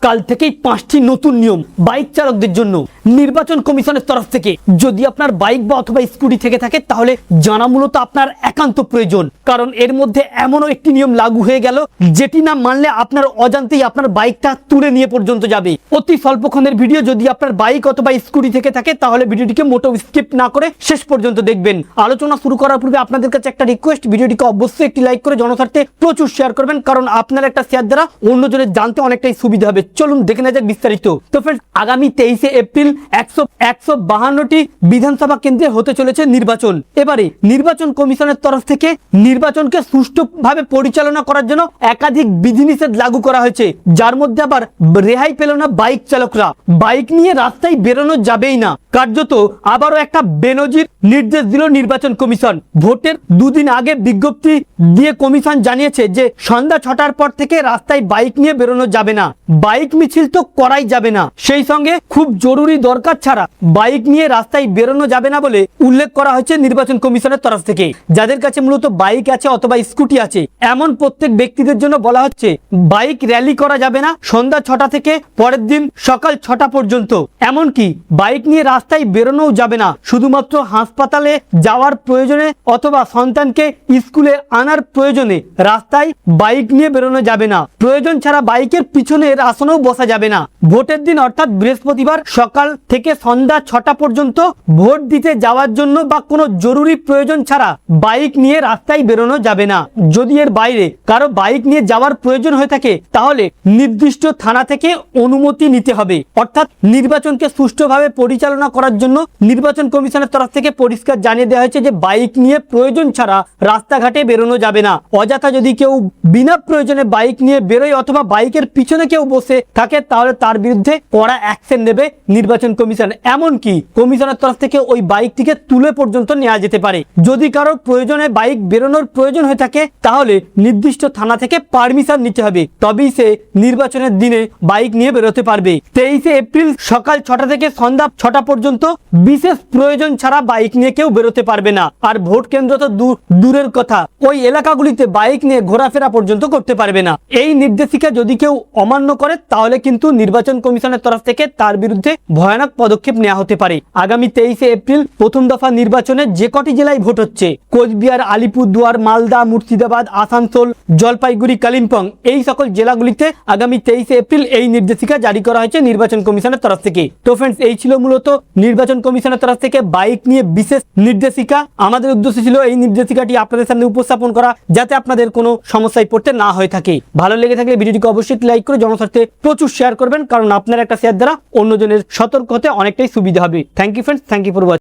কাল থেকেই 5টি নতুন নিয়ম বাইক চালকদের জন্য নির্বাচন কমিশনের তরফ থেকে। যদি আপনার বাইক বা অথবা স্কুটি থেকে থাকে তাহলে জানা মূলত আপনার একান্ত প্রয়োজন, কারণ এর মধ্যে এমনও একটি নিয়ম লাগু হয়ে গেল যেটি না মানলে আপনার অজান্তেই আপনার বাইকটা তুলে নিয়ে পর্যন্ত যাবে। অতি স্বল্পক্ষণের ভিডিও, যদি আপনার বাইক অথবা স্কুটি থেকে থাকে তাহলে ভিডিওটিকে মোটেও স্কিপ না করে শেষ পর্যন্ত দেখবেন। আলোচনা শুরু করার পূর্বে আপনাদের কাছে একটা রিকোয়েস্ট, ভিডিওটিকে অবশ্যই একটি লাইক করে জনস্বার্থে প্রচুর শেয়ার করবেন, কারণ আপনার একটা শেয়ার দ্বারা অন্যজনের জানতে অনেকটাই সুবিধা হবে। চলুন দেখে নেওয়া যাক বিস্তারিত। তো ফ্রেন্ডস, আগামী 23শে এপ্রিল 152টি বিধানসভা কেন্দ্রে হতে চলেছে নির্বাচন। এবারে নির্বাচন কমিশনের তরফ থেকে নির্বাচনকে সুষ্ঠুভাবে পরিচালনা করার জন্য একাধিক বিধিনিষেধ লাগু করা হয়েছে, যার মধ্যে আবার রেহাই পেল না বাইক চালকরা। বাইক নিয়ে রাস্তায় বেরোনো যাবেই না, কার্যত আবারও একটা বেনজির নির্দেশ দিল নির্বাচন কমিশন। ভোটের দুদিন আগে বিজ্ঞপ্তি দিয়ে কমিশন জানিয়েছে যে সন্ধ্যা 6টার পর থেকে রাস্তায় বাইক নিয়ে বেরোনো যাবে না, বাইক মিছিল তো করাই যাবে না, সেই সঙ্গে খুব জরুরি দরকার ছাড়া বাইক নিয়ে রাস্তায় বেরোনো যাবে না বলে উল্লেখ করা হয়েছে নির্বাচন কমিশনের তরফ থেকে। যাদের কাছে মূলত বাইক আছে অথবা স্কুটি আছে এমন প্রত্যেক ব্যক্তিদের জন্য বলা হচ্ছে বাইক র্যালি করা যাবে না সন্ধ্যা 6টা থেকে পরের দিন সকাল 6টা পর্যন্ত। এমনকি বাইক নিয়ে রাস্তায় বেরোনোও যাবে না, শুধুমাত্র হাসপাতালে যাওয়ার প্রয়োজনে অথবা সন্তানকে স্কুলে আনার প্রয়োজনে রাস্তায় বাইক নিয়ে বেরোনো যাবে না। প্রয়োজন ছাড়া বাইকের পিছনের আসনেও বসা যাবে না। ভোটের দিন অর্থাৎ বৃহস্পতিবার সকাল থেকে সন্ধ্যা 6টা পর্যন্ত ভোট দিতে যাওয়ার জন্য বা কোনো জরুরি প্রয়োজন ছাড়া বাইক নিয়ে রাস্তায় বেরোনো যাবে না। যদি এর বাইরে কারো বাইক নিয়ে যাওয়ার প্রয়োজন হয়ে থাকে তাহলে নির্দিষ্ট থানা থেকে অনুমতি নিতে হবে। অর্থাৎ নির্বাচনকে সুষ্ঠুভাবে পরিচালনা করার জন্য নির্বাচন কমিশনের তরফ থেকে পরিষ্কার জানিয়ে দেওয়া হয়েছে যে বাইক নিয়ে প্রয়োজন ছাড়া রাস্তাঘাটে বেরোনো যাবে না। অযথা যদি কেউ বিনা প্রয়োজনে বাইক নিয়ে বেরোয় অথবা বাইকের পিছনে কেউ বসে থাকে তাহলে তার বিরুদ্ধে কড়া অ্যাকশন নেবে নির্বাচন কমিশন। এমনকি কমিশনের তরফ থেকে ওই বাইকটিকে তুলে পর্যন্ত নেওয়া যেতে পারে। যদি কারোর প্রয়োজনে বাইক বেরোনোর প্রয়োজন হয়ে থাকে তাহলে নির্দিষ্ট থানা থেকে পারমিশন নিতে হবে, তবেই সে নির্বাচনের দিনে বাইক নিয়ে বেরোতে পারবে। 23শে এপ্রিল সকাল 6টা থেকে সন্ধ্যা 6টা পর্যন্ত বিশেষ প্রয়োজন ছাড়া বাইক নিয়ে কেউ বেরোতে পারবে না। আর ভোট কেন্দ্র তো দূরের কথা, ওই এলাকাগুলিতে বাইক নিয়ে ঘোরাফেরা পর্যন্ত করতে পারবে না। এই নির্দেশিকা যদি কেউ অমান্য করে তাহলে কিন্তু নির্বাচন কমিশনের তরফ থেকে তার বিরুদ্ধে ভয়ানক পদক্ষেপ নেওয়া হতে পারে। আগামী 23শে এপ্রিল প্রথম দফা নির্বাচনে যে কটি জেলায় ভোট হচ্ছে, কোচবিহার, আলিপুরদুয়ার, মালদা, মুর্শিদাবাদ, আসানসোল, জলপাইগুড়ি, কালিম্পং, এই সকল জেলাগুলিতে আগামী 23শে এপ্রিল এই নির্দেশিকা জারি করা হয়েছে নির্বাচন কমিশনের তরফ থেকে। তো ফ্রেন্ডস, এই ছিল মূলত নির্বাচন কমিশনের তরফ থেকে বাইক নিয়ে বিশেষ নির্দেশিকা। আমাদের উদ্দেশ্য ছিল এই নির্দেশিকাটি আপনাদের সামনে উপস্থাপন করা, যাতে আপনাদের কোনো সমস্যায় পড়তে না হয়ে থাকে। ভালো লেগে থাকলে ভিডিওটিকে অবশ্যই লাইক করে জনস্বার্থে প্রচুর শেয়ার করবেন, কারণ আপনার একটা শেয়ার দ্বারা অন্যজনের সতর্ক হতে অনেকটাই সুবিধা হবে। Thank you friends, thank you for watching.